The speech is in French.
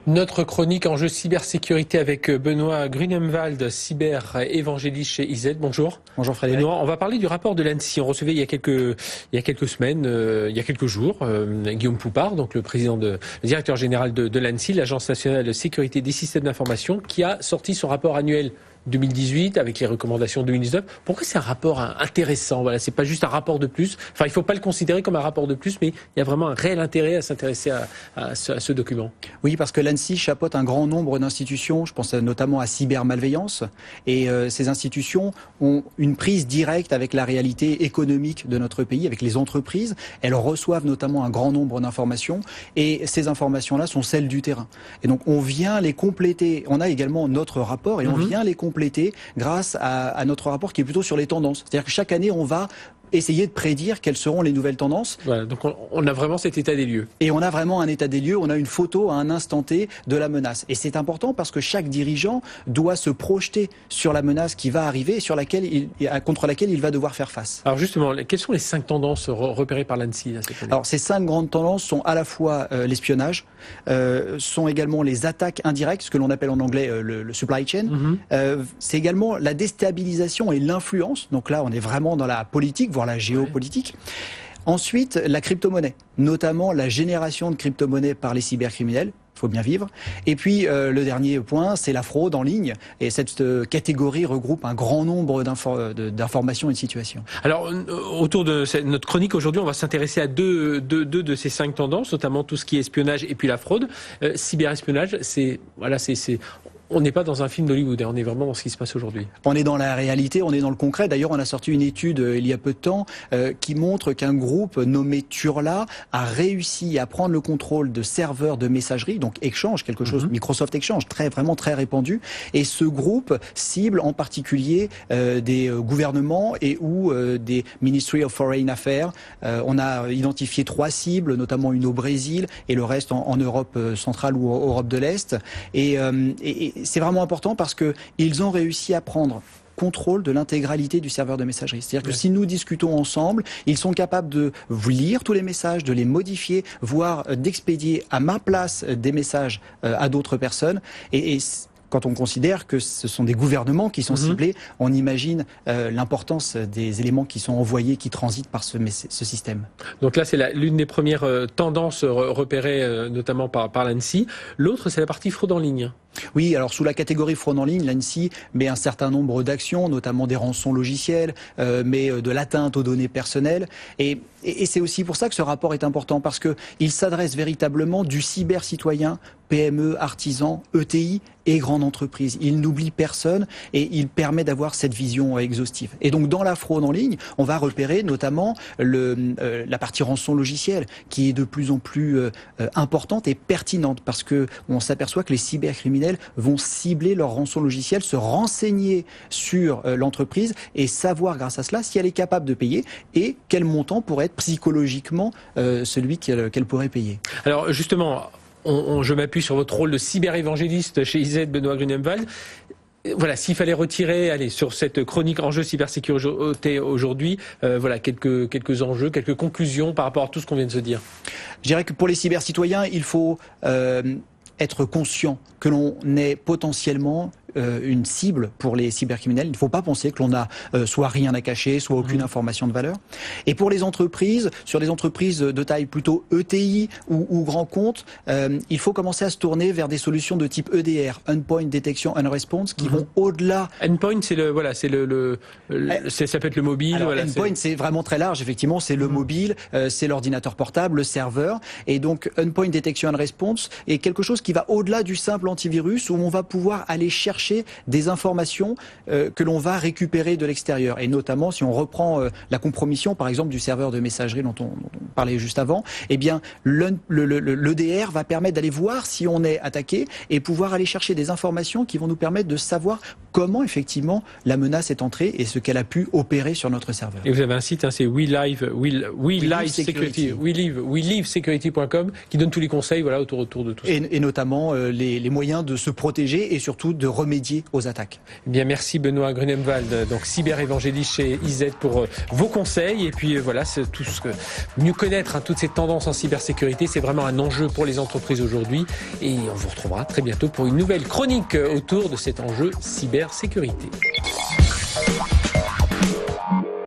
Notre chronique Enjeux cybersécurité avec Benoît Grunemwald, cyber-évangéliste chez IZ. Bonjour. Bonjour Frédéric. Benoît, on va parler du rapport de l'ANSSI. On recevait il y a quelques semaines, il y a quelques jours, Guillaume Poupard, donc le directeur général de l'ANSSI, l'Agence nationale de sécurité des systèmes d'information, qui a sorti son rapport annuel 2018 avec les recommandations de 2019. Pourquoi c'est un rapport intéressant? Voilà, c'est pas juste un rapport de plus. Enfin, il faut pas le considérer comme un rapport de plus, mais il y a vraiment un réel intérêt à s'intéresser à ce document. Oui, parce que l'ANSSI chapeaute un grand nombre d'institutions. Je pense notamment à cybermalveillance. Et ces institutions ont une prise directe avec la réalité économique de notre pays, avec les entreprises. Elles reçoivent notamment un grand nombre d'informations. Et ces informations-là sont celles du terrain. Et donc, on vient les compléter. On a également notre rapport et on vient les compléter grâce à notre rapport qui est plutôt sur les tendances. C'est-à-dire que chaque année, on va essayer de prédire quelles seront les nouvelles tendances. Voilà, donc on a vraiment cet état des lieux. Et on a vraiment un état des lieux, on a une photo à un instant T de la menace. Et c'est important parce que chaque dirigeant doit se projeter sur la menace qui va arriver et contre laquelle il va devoir faire face. Alors justement, quelles sont les 5 tendances repérées par l'ANSSI cette année ? Alors ces 5 grandes tendances sont à la fois l'espionnage, sont également les attaques indirectes, ce que l'on appelle en anglais le supply chain. C'est également la déstabilisation et l'influence. Donc là, on est vraiment dans la politique, voire la géopolitique. Ensuite, la crypto-monnaie, notamment la génération de crypto-monnaies par les cybercriminels. Il faut bien vivre. Et puis, le dernier point, c'est la fraude en ligne. Et cette catégorie regroupe un grand nombre d'informations et de situations. Alors, autour de notre chronique aujourd'hui, on va s'intéresser à deux de ces 5 tendances, notamment tout ce qui est espionnage et puis la fraude. Cyberespionnage, on n'est pas dans un film d'Hollywood, on est vraiment dans ce qui se passe aujourd'hui. On est dans la réalité, on est dans le concret. D'ailleurs, on a sorti une étude il y a peu de temps qui montre qu'un groupe nommé Turla a réussi à prendre le contrôle de serveurs de messagerie, donc Exchange, quelque chose, Microsoft Exchange, vraiment très répandu. Et ce groupe cible en particulier des gouvernements et ou des Ministry of Foreign Affairs. On a identifié 3 cibles, notamment une au Brésil et le reste en Europe centrale ou Europe de l'Est. Et c'est vraiment important parce que ils ont réussi à prendre contrôle de l'intégralité du serveur de messagerie. C'est-à-dire que si nous discutons ensemble, ils sont capables de lire tous les messages, de les modifier, voire d'expédier à ma place des messages à d'autres personnes. Et quand on considère que ce sont des gouvernements qui sont ciblés, on imagine l'importance des éléments qui sont envoyés, qui transitent par ce système. Donc là, c'est l'une des premières tendances repérées notamment par l'ANSSI. L'autre, c'est la partie fraude en ligne. Oui, alors sous la catégorie fraude en ligne, l'ANSSI met un certain nombre d'actions, notamment des rançons logicielles, mais de l'atteinte aux données personnelles. Et c'est aussi pour ça que ce rapport est important, parce qu'il s'adresse véritablement du cyber-citoyen, PME, artisans, ETI et grandes entreprises. Il n'oublie personne et il permet d'avoir cette vision exhaustive. Et donc dans la fraude en ligne, on va repérer notamment la partie rançon logicielle qui est de plus en plus importante et pertinente, parce que on s'aperçoit que les cybercriminels vont cibler leur rançon logicielle, se renseigner sur l'entreprise et savoir grâce à cela si elle est capable de payer et quel montant pourrait être psychologiquement celui qu'elle pourrait payer. Alors justement, je m'appuie sur votre rôle de cyber-évangéliste chez IZ, Benoît Grunemwald. Voilà, s'il fallait retirer, sur cette chronique enjeux cybersécurité aujourd'hui, voilà, quelques enjeux, quelques conclusions par rapport à tout ce qu'on vient de se dire. Je dirais que pour les cybercitoyens, il faut être conscient que l'on est potentiellement une cible pour les cybercriminels. Il ne faut pas penser que l'on a soit rien à cacher, soit aucune information de valeur. Et pour les entreprises, sur des entreprises de taille plutôt ETI ou grand compte, il faut commencer à se tourner vers des solutions de type EDR, Endpoint Detection and Response, qui vont au-delà. Endpoint, ça peut être le mobile. Alors, endpoint, c'est vraiment très large, effectivement. C'est le mobile, c'est l'ordinateur portable, le serveur. Et donc, Endpoint Detection and Response est quelque chose qui va au-delà du simple antivirus, où on va pouvoir aller chercher des informations que l'on va récupérer de l'extérieur. Et notamment, si on reprend la compromission, par exemple, du serveur de messagerie dont on parlait juste avant, eh bien, l'EDR va permettre d'aller voir si on est attaqué et pouvoir aller chercher des informations qui vont nous permettre de savoir comment, effectivement, la menace est entrée et ce qu'elle a pu opérer sur notre serveur. Et vous avez un site, c'est WeLiveSecurity.com qui donne tous les conseils, voilà, autour de tout ça. Et notamment les moyens de se protéger et surtout de remédier remédier aux attaques. Bien, merci Benoît Grunemwald, donc cyber-évangéliste chez IZ pour vos conseils. Et puis voilà, c'est tout ce que mieux connaître toutes ces tendances en cybersécurité, c'est vraiment un enjeu pour les entreprises aujourd'hui. Et on vous retrouvera très bientôt pour une nouvelle chronique autour de cet enjeu cybersécurité.